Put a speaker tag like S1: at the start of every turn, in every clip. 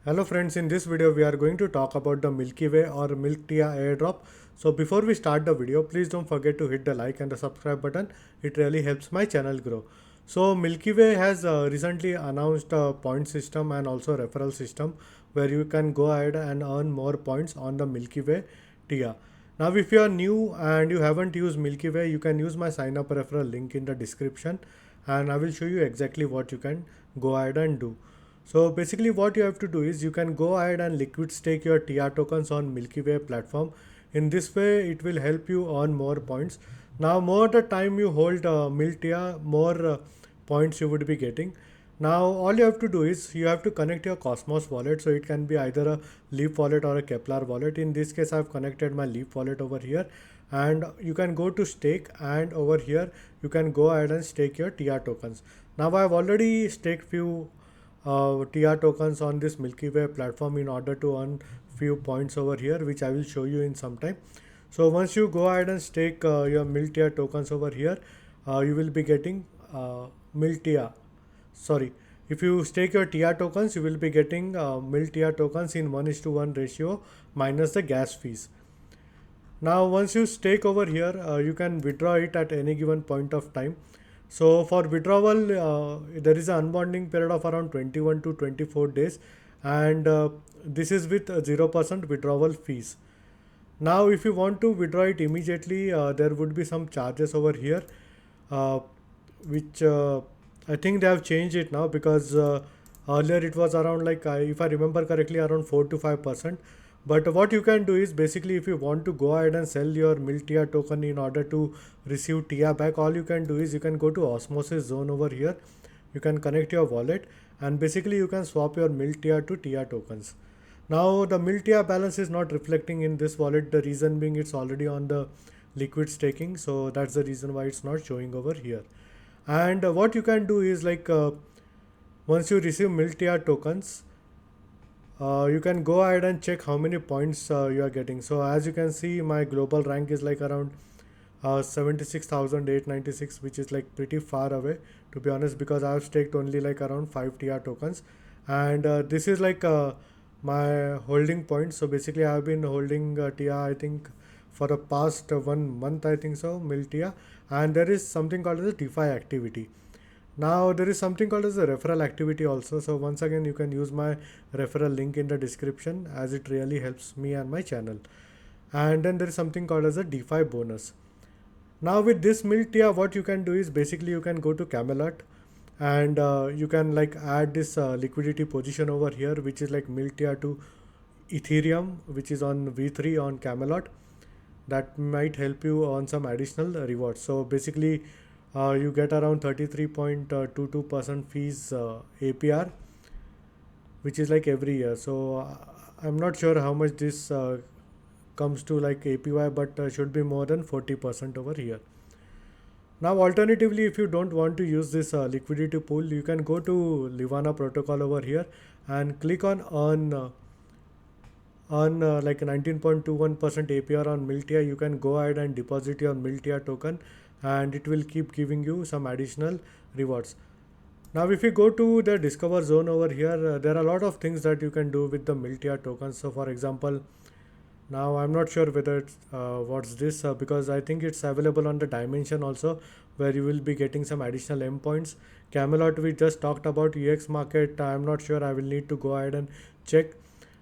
S1: Hello friends, in this video we are going to talk about the Milkyway or milkTIA airdrop. So before we start the video, please don't forget to hit the like and the subscribe button. It really helps my channel grow. So Milkyway has recently announced a point system and also referral system where you can go ahead and earn more points on the Milkyway TIA. Now if you are new and you haven't used Milkyway, you can use my sign up referral link in the description and I will show you exactly what you can go ahead and do. So basically what you have to do is you can go ahead and liquid stake your TIA tokens on Milkyway platform. In this way it will help you earn more points. Now more the time you hold MilTIA, more points you would be getting. Now all you have to do is you have to connect your Cosmos wallet, so it can be either a Leaf wallet or a Kepler wallet. In this case I have connected my Leaf wallet over here, and you can go to stake, and over here you can go ahead and stake your TIA tokens. Now I have already staked few TIA tokens on this Milkyway platform in order to earn few points over here, which I will show you in some time. So once you go ahead and stake your milkTIA tokens over here, you will be getting milkTIA. Sorry, if you stake your TIA tokens, you will be getting milkTIA tokens in 1:1 ratio minus the gas fees. Now once you stake over here, you can withdraw it at any given point of time. So for withdrawal, there is an unbonding period of around 21 to 24 days, and this is with 0% withdrawal fees. Now if you want to withdraw it immediately, there would be some charges over here, uh, which I think they have changed it now, because earlier it was around, like, if I remember correctly, around 4 to 5%. But what you can do is basically, if you want to go ahead and sell your milkTIA token in order to receive TIA back, all you can do is you can go to Osmosis zone over here. You can connect your wallet, and basically you can swap your milkTIA to TIA tokens. Now the milkTIA balance is not reflecting in this wallet. The reason being it's already on the liquid staking, so that's the reason why it's not showing over here. And what you can do is, like, once you receive milkTIA tokens, you can go ahead and check how many points you are getting. So as you can see, my global rank is like around 76,896, which is like pretty far away, to be honest, because I have staked only like around 5 TIA tokens. And this is like my holding point. So basically I have been holding TIA, I think, for the past 1 month, I think so, milkTIA. And there is something called as a DeFi activity. Now there is something called as a referral activity also. So once again, you can use my referral link in the description, as it really helps me and my channel. And then there is something called as a DeFi bonus. Now with this milkTIA, what you can do is basically you can go to Camelot, and you can like add this liquidity position over here, which is like milkTIA to Ethereum, which is on V3 on Camelot. That might help you on some additional rewards. So basically you get around 33.22% fees APR, which is like every year. So I'm not sure how much this comes to like APY, but should be more than 40% over here. Now alternatively, if you don't want to use this liquidity pool, you can go to Livana protocol over here and click on like 19.21% APR on milkTIA. You can go ahead and deposit your milkTIA token, and it will keep giving you some additional rewards. Now if you go to the discover zone over here, there are a lot of things that you can do with the milkTIA tokens. So for example, now I'm not sure whether it's what's this, because I think it's available on the dimension also, where you will be getting some additional M points. Camelot we just talked about. EX market, I'm not sure, I will need to go ahead and check.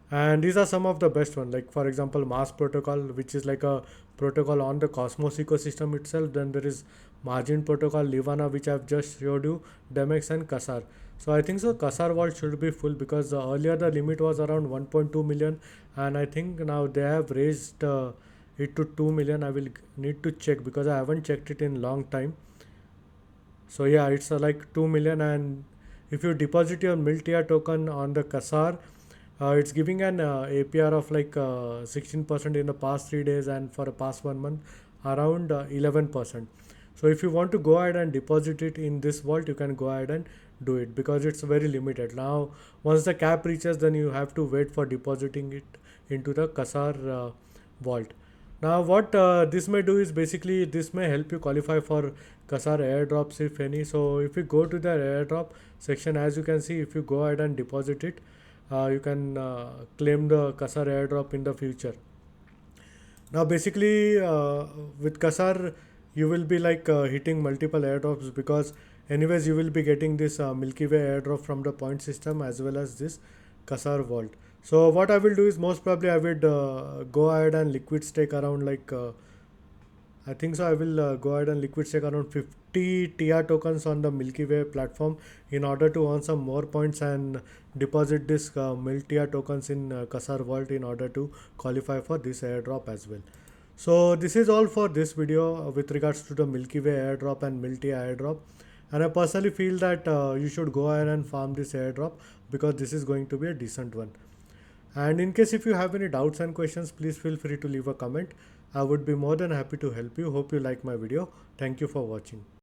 S1: And these are some of the best ones, like for example Mass protocol, which is like a protocol on the Cosmos ecosystem itself. Then there is margin protocol, Livana, which I've just showed you, Demex and Kasar. So I think so Kasar vault should be full, because earlier the limit was around 1.2 million, and I think now they have raised it to 2 million. I will need to check, because I haven't checked it in long time. So yeah, it's like 2 million. And if you deposit your milkTIA token on the Kasar, it's giving an APR of like 16% in the past 3 days, and for the past 1 month around 11%. So if you want to go ahead and deposit it in this vault, you can go ahead and do it, because it's very limited. Now once the cap reaches, then you have to wait for depositing it into the Kasar vault. Now what this may do is basically this may help you qualify for Kasar airdrops, if any. So if you go to the airdrop section, as you can see, if you go ahead and deposit it, you can claim the Kasar airdrop in the future. Now basically with Kasar you will be like hitting multiple airdrops, because anyways you will be getting this Milky Way airdrop from the point system as well as this Kasar vault. So what I will do is most probably I would go ahead and liquid stake around like I think so. I will go ahead and liquid stake around 50 TIA tokens on the Milky Way platform in order to earn some more points and deposit this milkTIA tokens in Kasar Vault in order to qualify for this airdrop as well. So this is all for this video with regards to the Milky Way airdrop and milkTIA airdrop. And I personally feel that you should go ahead and farm this airdrop because this is going to be a decent one. And in case if you have any doubts and questions, please feel free to leave a comment. I would be more than happy to help you. Hope you like my video. Thank you for watching.